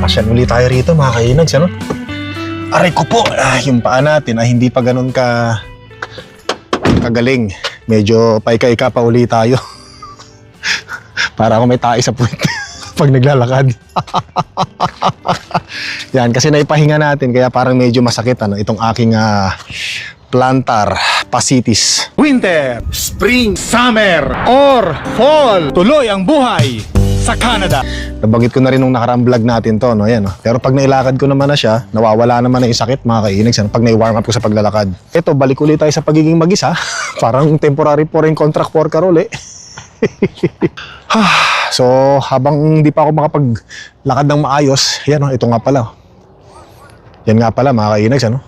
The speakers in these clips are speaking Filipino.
Namasyal ulit tayo rito mga kainags, ano? Aray ko po, yung paa natin ay hindi pa ganun kagaling. Medyo paika-ika pa ulit tayo. Para ako may tae sa puwet pag naglalakad. Yan, kasi naipahinga natin kaya parang medyo masakit ano, itong aking plantar fasciitis. Winter, spring, summer, or fall. Tuloy ang buhay sa Canada. Nabanggit ko na rin nung nakaraang vlog natin to, no? Yan, no? Pero pag nailakad ko naman na siya, nawawala naman na yung sakit, mga kainags. Pag nai-warm up ko sa paglalakad. Ito, balik ulit tayo sa pagiging mag-isa. Parang temporary foreign contract worker ulit. So, habang hindi pa ako makapaglakad ng maayos, yan, no? Ito nga pala. Yan nga pala, mga kainags, ano?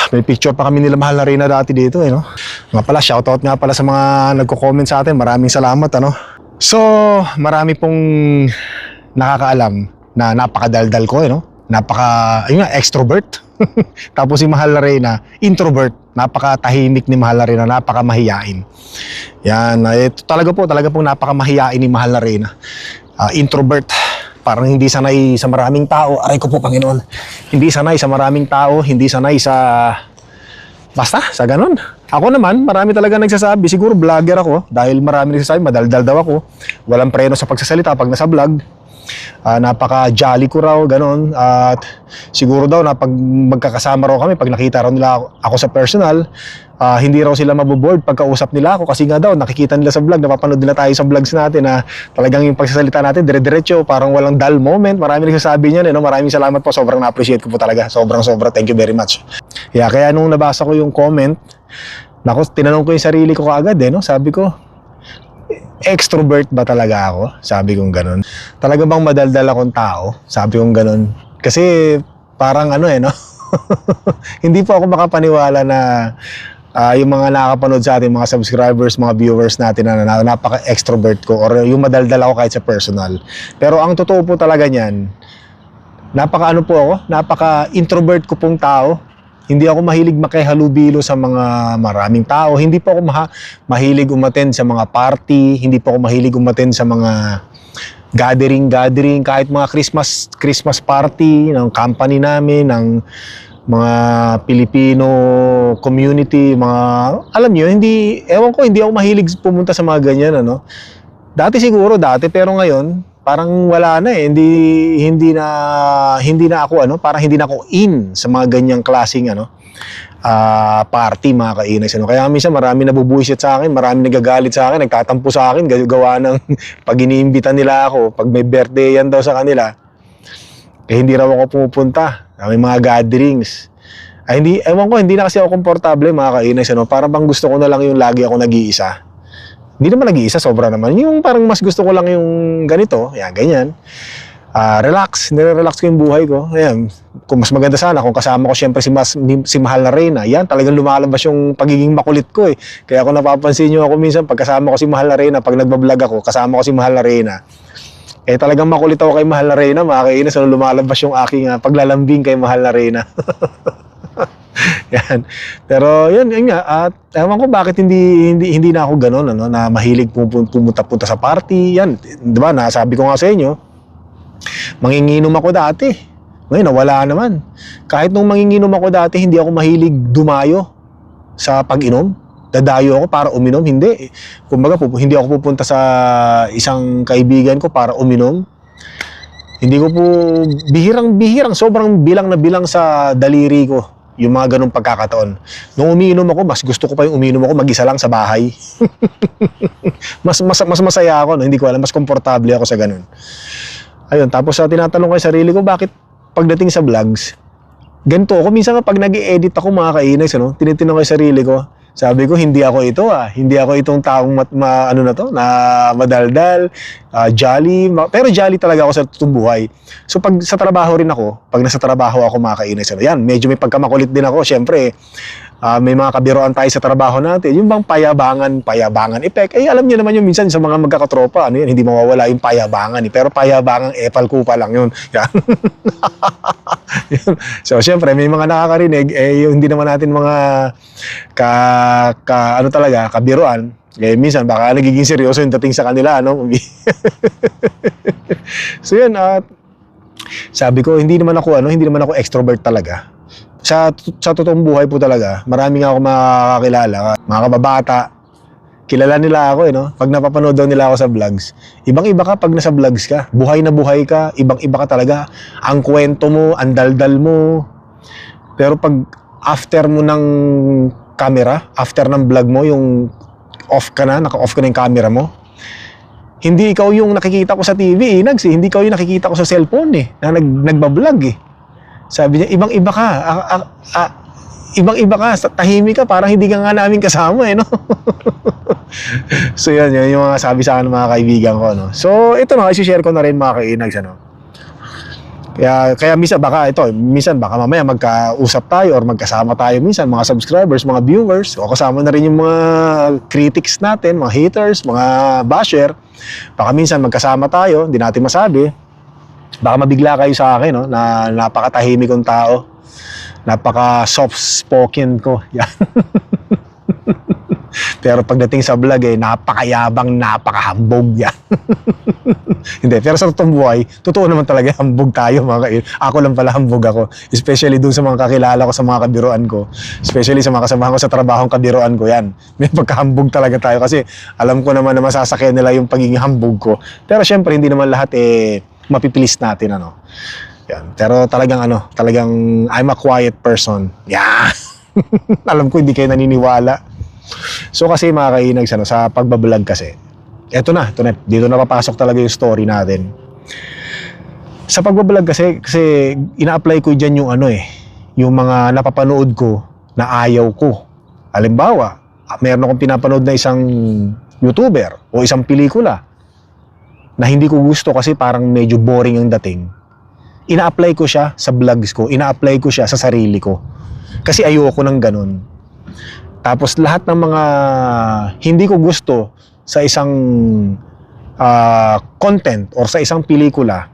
May picture pa kami nila mahal na Reyna dati dito, eh, no? Nga pala, shoutout nga pala sa mga nagko-comment sa atin. Maraming salamat, ano? So, marami pong nakakaalam na napakadaldal ko, eh, no? Ayun nga, extrovert. Tapos si Mahal na Reyna, introvert. Napakatahimik ni Mahal na Reyna, napakamahiyain. Yan, ito talaga pong napakamahiyain ni Mahal na Reyna. Introvert, parang hindi sanay sa maraming tao. Aray ko po, Panginoon. Hindi sanay sa maraming tao, hindi sanay sa... Basta, sa ganun. Ako naman, marami talaga nagsasabi, siguro vlogger ako, dahil marami nagsasabi, madaldal daw ako, walang preno sa pagsasalita pag nasa vlog, napaka-jolly ko raw, ganun, at siguro daw na pag magkakasama raw kami, pag nakita raw nila ako sa personal, hindi raw sila maboboard pagkausap nila ako, kasi nga daw, nakikita nila sa vlog, napapanood nila tayo sa vlogs natin na talagang yung pagsasalita natin, dire-diretso, parang walang dull moment, marami nagsasabi niyan, no? Maraming salamat po, sobrang na-appreciate ko po talaga, sobra, thank you very much. Yeah, kaya nung nabasa ko yung comment, naku, tinanong ko yung sarili ko kaagad, no? Sabi ko, extrovert ba talaga ako? Sabi kong ganun. Talaga bang madaldal akong tao? Sabi kong ganun. Kasi parang ano no? Hindi po ako makapaniwala na yung mga nakakapanood sa atin, mga subscribers, mga viewers natin na napaka-extrovert ko or yung madaldal ako kahit sa personal. Pero ang totoo po talaga niyan, napaka-introvert ko pong tao. Hindi ako mahilig makihalubilo sa mga maraming tao. Hindi po ako mahilig umattend sa mga party. Hindi po ako mahilig umattend sa mga gathering. Kahit mga Christmas party ng company namin, ng mga Pilipino community, alam nyo, hindi ako mahilig pumunta sa mga ganyan, ano. Dati, pero ngayon, parang wala na eh. Hindi na ako parang hindi na ako in sa mga ganyang klaseng party, mga kainags, ano. Kaya minsan marami nabubuwisit sa akin, marami nagagalit sa akin, nagtatampo sa akin gawa ng pag iniimbita nila ako, pag may birthday yan daw sa kanila, hindi raw ako pumupunta. May mga gatherings. Hindi na kasi ako komportable, mga kainags, ano. Parang bang gusto ko na lang yung lagi ako nag-iisa. Hindi naman nag-iisa, sobra naman. Yung parang mas gusto ko lang yung ganito, yan, ganyan. Nire-relax ko yung buhay ko. Ayan, kung mas maganda sana, kung kasama ko syempre si Mahal na Reyna, yan, talagang lumalabas yung pagiging makulit ko eh. Kaya kung napapansin nyo ako minsan, pag kasama ko si Mahal na Reyna, pag nagbablog ako, kasama ko si Mahal na Reyna, talagang makulit ako kay Mahal na Reyna, mga kainas, lumalabas yung aking paglalambing kay Mahal na Reyna. Yan. Pero yun nga, at ewan ko bakit hindi na ako gano'n, na mahilig pumunta sa party. Yan, 'di ba? Nasabi ko nga sa inyo, manginginom ako dati. Ngayon nawala naman. Kahit nung manginginom ako dati, hindi ako mahilig dumayo sa pag-inom. Dadayo ako para uminom, hindi. Kumbaga, hindi ako pupunta sa isang kaibigan ko para uminom. Hindi ko po bihirang sobrang bilang na bilang sa daliri ko yung mga ganung pagkakataon. Nung umiinom ako, mas gusto ko pa yung umiinom ako mag-isa lang sa bahay. mas masaya ako, no? Hindi ko alam, mas komportable ako sa ganun. Ayun, tapos tinatanong ko yung sarili ko, bakit pagdating sa vlogs, ganito ako. Minsan pag nag-i-edit ako, mga kainags, tinitinong ko yung sarili ko, sabi ko, hindi ako ito hindi ako itong taong na madaldal, jolly, pero jolly talaga ako sa buhay. So pag sa trabaho rin ako, pag nasa trabaho ako, mga kainags, yan, medyo may pagkamakulit din ako, syempre, may mga kabiroan tayo sa trabaho natin, yung bang payabangan effect, alam niyo naman yun minsan sa mga magkakatropa, yan, hindi mawawala yung payabangan, pero payabangang epal ko pa lang yun. Yan. So syempre may mga nakakarinig, yung hindi naman natin mga kabiruan, minsan baka nagiging seryoso yung dating sa kanila, So yun, Sabi ko, hindi naman ako extrovert talaga. Sa totoong buhay po talaga, marami nga ako makakakilala, mga kababata. Kilala nila ako pag napapanood daw nila ako sa vlogs. Ibang-iba ka pag nasa vlogs ka. Buhay na buhay ka, ibang-iba ka talaga. Ang kwento mo, ang daldal mo. Pero pag after mo ng camera, after ng vlog mo, yung naka-off ka na yung camera mo, hindi ikaw yung nakikita ko sa TV, Inags, hindi ikaw yung nakikita ko sa cellphone na nagbablog Sabi niya, ibang-iba ka. Ibang-iba ka, tahimik ka, parang hindi ka nga namin kasama no? So yun yung mga sabi sa akin ng mga kaibigan ko So ito i-share ko na rin mga ka-Inags Kaya minsan baka mamaya magkausap tayo or magkasama tayo minsan, mga subscribers, mga viewers, o kasama na rin yung mga critics natin, mga haters, mga basher. Baka minsan magkasama tayo, hindi natin masabi. Baka mabigla kayo sa akin na napakatahimik kong tao. Napaka soft spoken ko. Yan. Pero pagdating sa vlog napakayabang, napakahambog yan. Hindi, pero sa totoong buhay, totoo naman talaga hambog tayo mga ka-Inags. Ako lang pala hambog ako. Especially dun sa mga kakilala ko, sa mga kabiruan ko. Especially sa mga kasamahan ko sa trabahong kabiruan ko yan. May pagkahambog talaga tayo kasi alam ko naman na masasakyan nila yung pagiging hambog ko. Pero syempre hindi naman lahat mapipilis natin Yan. Pero talagang I'm a quiet person. Yeah. Alam ko hindi kayo naniniwala. So kasi mga ka-Inags sa pagbablog kasi, eto na, dito na papasok talaga yung story natin. Sa pagbablog kasi ina-apply ko dyan yung yung mga napapanood ko na ayaw ko. Halimbawa, meron akong pinapanood na isang YouTuber o isang pelikula na hindi ko gusto kasi parang medyo boring ang dating. Ina-apply ko siya sa vlogs ko, ina-apply ko siya sa sarili ko. Kasi ayoko ng ganun. Tapos lahat ng mga hindi ko gusto sa isang content or sa isang pelikula,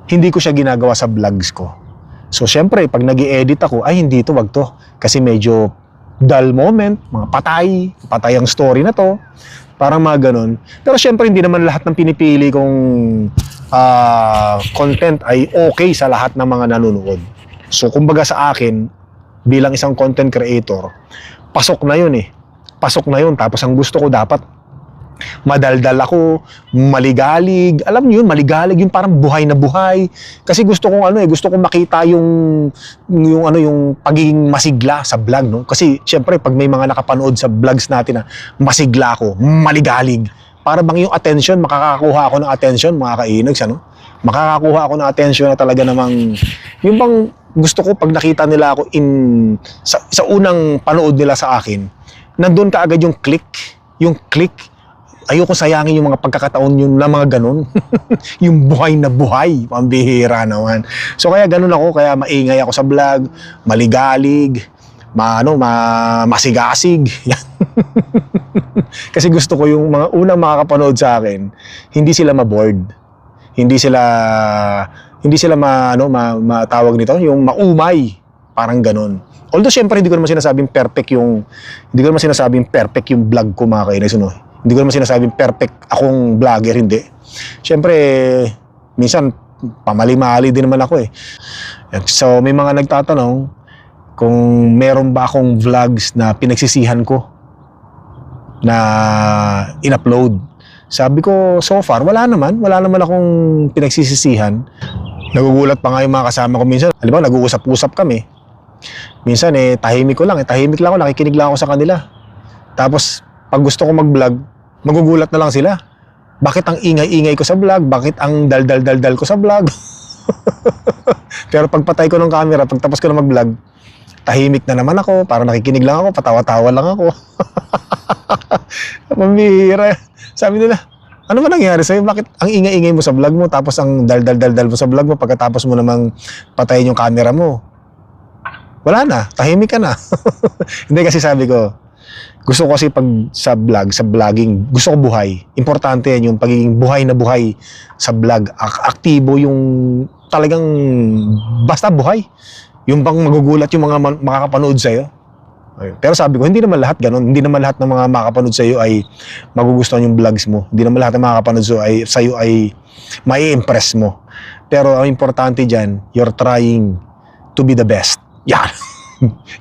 hindi ko siya ginagawa sa vlogs ko. So syempre, pag nag-i-edit ako, ay hindi ito, wag to. Kasi medyo dull moment, mga patay ang story na to. Parang mga ganun. Pero syempre, hindi naman lahat ng pinipili kong content ay okay sa lahat ng mga nanonood. So kumbaga sa akin, bilang isang content creator, pasok na yun Pasok na yun. Tapos ang gusto ko dapat madaldal ako, maligalig. Alam niyo yun, maligalig yung parang buhay na buhay. Kasi gusto kong gusto kong makita yung pagiging masigla sa vlog, Kasi syempre pag may mga nakapanood sa vlogs natin na masigla ako, maligalig, para bang yung attention, makakakuha ako ng attention, mga ka-Inags, Makakakuha ako ng attention na talaga namang yung bang gusto ko pag nakita nila ako sa unang panood nila sa akin, nandun ka agad yung click. Ayoko sayangin yung mga pagkakataon yun na mga ganun. Yung buhay na buhay, pambihira naman. So kaya ganun ako, kaya maingay ako sa vlog, maligalig, masigasig. Kasi gusto ko yung mga unang makakapanood sa akin, hindi sila ma-bored. Hindi sila matawag nito, yung maumay, parang ganun. Although syempre hindi ko naman sinasabing perfect yung vlog ko, mga ka-Inags, Hindi ko naman sinasabing perfect akong vlogger, hindi. Syempre minsan pamali-mali din naman ako So may mga nagtatanong kung meron ba akong vlogs na pinagsisihan ko na in-upload. Sabi ko, so far, wala naman akong pinagsisisihan. Nagugulat pa nga yung mga kasama ko minsan. Halimbawa, nag-uusap-usap kami. Minsan, tahimik lang ako, nakikinig lang ako sa kanila. Tapos, pag gusto ko mag-vlog, magugulat na lang sila. Bakit ang ingay-ingay ko sa vlog? Bakit ang dal-dal-dal-dal ko sa vlog? Pero pagpatay ko ng camera, pagtapos ko na mag-vlog, tahimik na naman ako, parang nakikinig lang ako, patawa-tawa lang ako. Mamihira. Sabi nila, ano ba nangyari sa'yo? Bakit ang ingay-ingay mo sa vlog mo, tapos ang dal-dal-dal-dal mo sa vlog mo, pagkatapos mo namang patayin yung camera mo? Wala na, tahimik ka na. Hindi, kasi sabi ko, gusto ko kasi pag sa vlogging, gusto ko buhay. Importante yan, yung pagiging buhay na buhay sa vlog. Aktibo yung talagang basta buhay. Yung bang magugulat yung mga makakapanood sa'yo. Pero sabi ko, hindi naman lahat ganun. Hindi naman lahat ng mga makakapanood sa'yo ay magugustuhan yung vlogs mo. Hindi naman lahat ng makakapanood sa'yo ay mai-impress mo. Pero ang importante dyan, you're trying to be the best. Yan.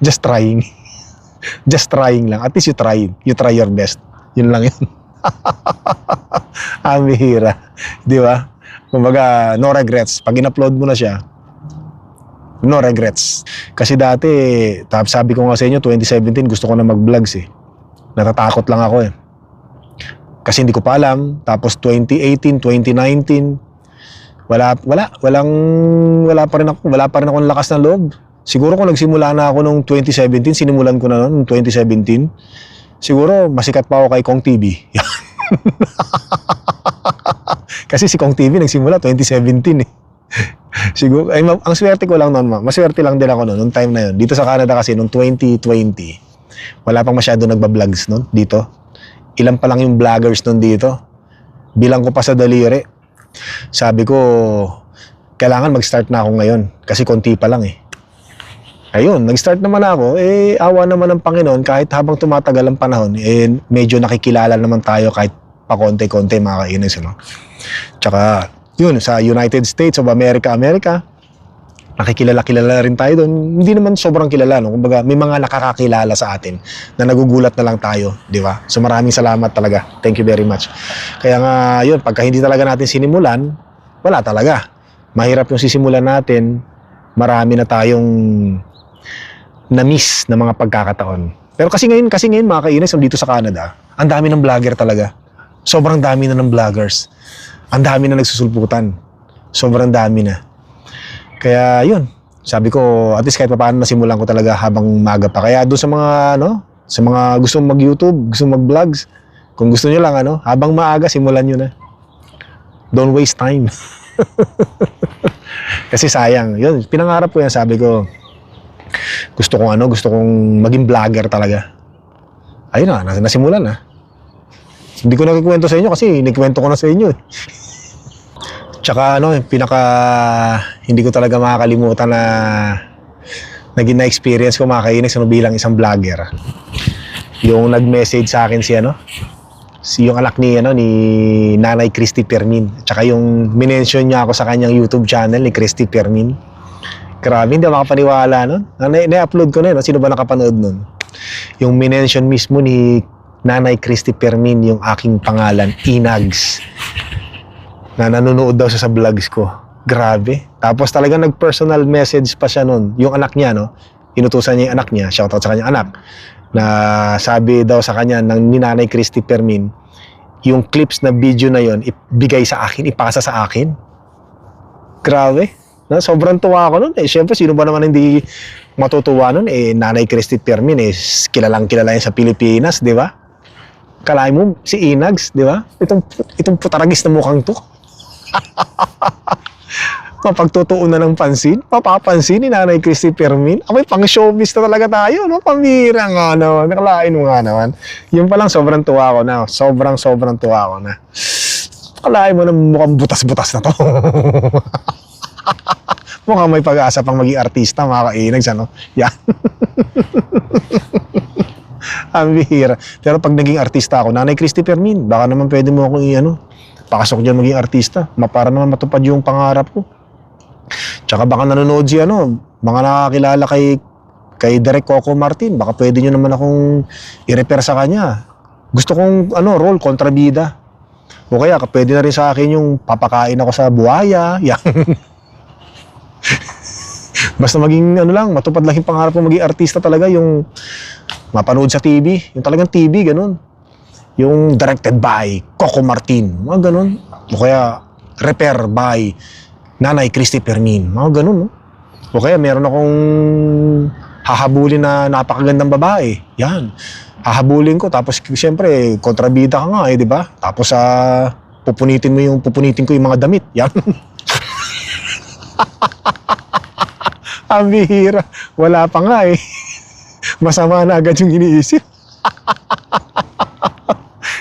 Just trying. Just trying lang. At least you try. You try your best. Yun lang yun. Ang bihira. Di ba? Kumbaga, no regrets. Pag in-upload mo na siya, no regrets. Kasi dati, sabi ko nga sa inyo, 2017, gusto ko na mag-vlogs eh. Natatakot lang ako eh. Kasi hindi ko pa alam. Tapos 2018, 2019, wala pa rin akong lakas ng loob. Siguro kung nagsimula na ako nung 2017, sinimulan ko na noon, 2017, siguro masikat pa ako kay Kong TV. Kasi si Kong TV nagsimula 2017 eh. Siguro, ang swerte ko lang noon, maswerte lang din ako noon, nung time na yun. Dito sa Canada kasi, nung 2020, wala pang masyado nagba-vlogs noon, dito. Ilan pa lang yung vloggers noon dito. Bilang ko pa sa daliri. Sabi ko, kailangan mag-start na ako ngayon. Kasi konti pa lang eh. Ayun, nag-start naman ako. Awa naman ng Panginoon, kahit habang tumatagal ang panahon, medyo nakikilala naman tayo kahit pa konti-konti, mga kainis. Ano? Tsaka, yun, sa United States of America, nakikilala-kilala rin tayo doon. Hindi naman sobrang kilala, no? Kumbaga, may mga nakakakilala sa atin na nagugulat na lang tayo, di ba? So maraming salamat talaga. Thank you very much. Kaya nga, yun, pagka hindi talaga natin sinimulan, wala talaga. Mahirap yung sisimulan natin, marami na tayong na-miss na mga pagkakataon. Pero kasi ngayon mga kainis, dito sa Canada, ang dami ng vlogger talaga. Sobrang dami na ng vloggers. Ang dami na nagsusulputan. Sobrang dami na. Kaya yun, sabi ko, at least kahit paano nasimulan ko talaga habang maga pa. Kaya doon sa mga gustong mag-YouTube, gustong mag-vlogs, kung gusto nyo lang, habang maaga, simulan nyo na. Don't waste time. Kasi sayang. Yun, pinangarap ko yan, sabi ko, gusto kong maging vlogger talaga. Ayun na, nasimulan na. Hindi ko nakikwento sa inyo kasi nagkwento ko na sa inyo eh. Tsaka hindi ko talaga makakalimutan na naging na-experience ko makakainis bilang isang vlogger. Yung nag-message sa akin yung anak ni Nanay Christy Permin. Tsaka yung minention niya ako sa kanyang YouTube channel ni Christy Permin. Grabe, hindi makapaniwala nun. Na-upload ko na yun. Sino ba nakapanood nun? Yung minention mismo ni Nanay Christy Permin yung aking pangalan, Inags. Na nanonood daw siya sa vlogs ko. Grabe. Tapos talagang nag-personal message pa siya nun. Yung anak niya, inutusan niya yung anak niya, shoutout sa kanyang anak, na sabi daw sa kanya ni Nanay Christy Permin, yung clips na video na yon ibigay sa akin, ipasa sa akin. Grabe. Sobrang tuwa ako nun. Siyempre, sino ba naman hindi matutuwa nun? Nanay Christy Permin, kilalang kilala yan sa Pilipinas, di ba? Kalahin mo, si Inags, di ba? Itong putaragis na mukhang to. Mapagtutuon na ng pansin, papapansin ni Nanay Christy Permin. Abay, pang showbiz na talaga tayo, pamira nga naman, nakalain mo nga naman. Yun pa lang, sobrang tuwa ko na. Sobrang tuwa ko na. Nakalain mo na mukhang butas-butas na to. Mukhang may pag-asa pang maging artista, mga kainags, Yan. Ang bihira. Pero pag naging artista ako, Nanay Christy Permin, baka naman pwede mo akong pakasok dyan maging artista. Para naman matupad yung pangarap ko. Tsaka baka nanonood mga nakakilala kay Derek Coco Martin, baka pwede nyo naman akong i-repair sa kanya. Gusto kong role, kontrabida. O kaya pwede na rin sa akin yung papakain ako sa buhaya. Yan. Basta maging matupad lang yung pangarap ko maging artista talaga, yung mapanood sa TV, yung talagang TV, ganun. Yung directed by Coco Martin, mga ganun. O kaya repair by Nanay Christy Permin, mga ganun. O kaya meron akong hahabulin na napakagandang babae, yan. Hahabulin ko, tapos siyempre, kontrabida ka nga di ba? Tapos pupunitin ko yung mga damit, yan. Ang bihira, wala pa nga masama na agad yung iniisip.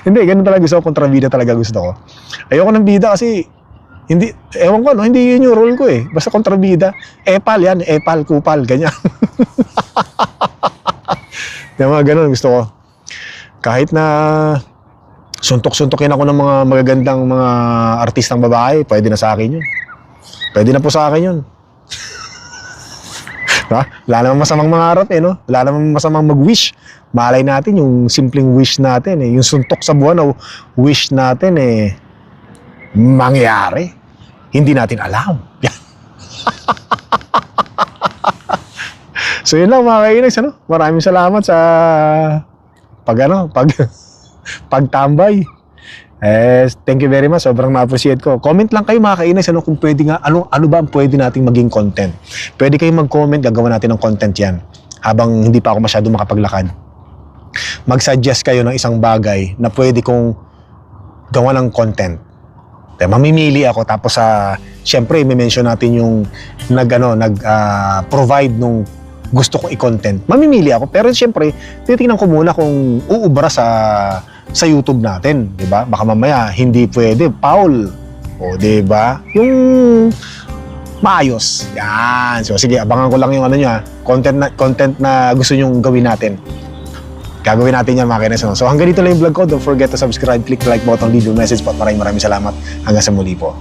Hindi, ganun talaga gusto ko, kontrabida talaga gusto ko. Ayoko ng bida kasi, ewan ko, hindi yun yung role ko Basta kontrabida. Epal yan, kupal, ganyan. Yung mga ganun gusto ko. Kahit na suntok-suntokin ako ng mga magagandang mga artistang babae, pwede na sa akin yun. Pwede na po sa akin yun. Ha? Wala namang masamang mangarap eh, no? Wala namang masamang mag-wish. Malay natin yung simpleng wish natin eh, yung suntok sa buwan na wish natin eh, mangyari. Hindi natin alam. So yun lang mga kainags, ano? Maraming salamat sa pagtambay. Thank you very much. Sobrang na-appreciate ko. Comment lang kayo mga kainags, ano, kung pwede nga, ano ba ang pwede nating maging content. Pwede kayong mag-comment, gagawa natin ng content yan. Habang hindi pa ako masyado makapaglakad. Mag-suggest kayo ng isang bagay na pwede kong gawa ng content. Mamimili ako, tapos syempre i-mention natin yung provide nung gusto kong i-content. Mamimili ako, pero syempre titingnan ko muna kung uubra sa YouTube natin, 'di ba? Baka mamaya hindi pwede, Paul. O 'di ba? Yung maayos. Yan. So sige, abangan ko lang yung content na gusto nyong gawin natin. Gagawin natin yan mga kainis. So hanggang dito lang yung vlog ko. Don't forget to subscribe, click the like button, leave your message po. Maraming salamat. Hanggang sa muli po.